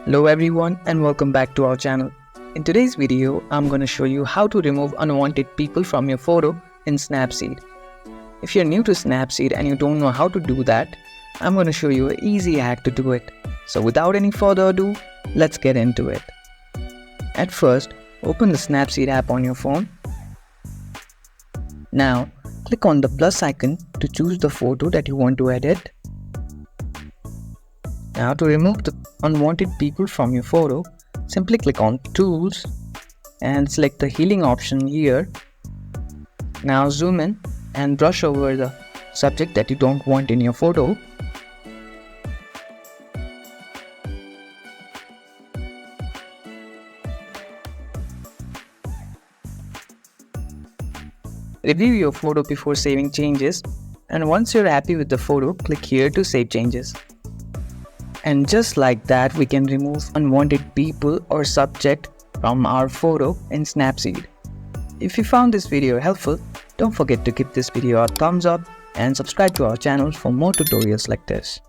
Hello everyone and welcome back to our channel. In today's video, I'm going to show you how to remove unwanted people from your photo in Snapseed. If you're new to Snapseed and you don't know how to do that, I'm going to show you an easy hack to do it. So without any further ado, let's get into it. At first, open the Snapseed app on your phone. Now, click on the plus icon to choose the photo that you want to edit. Now to remove the unwanted people from your photo, simply click on Tools and select the healing option here. Now zoom in and brush over the subject that you don't want in your photo. Review your photo before saving changes, and once you're happy with the photo, click here to save changes. And just like that, we can remove unwanted people or subject from our photo in Snapseed. If you found this video helpful, don't forget to give this video a thumbs up and subscribe to our channel for more tutorials like this.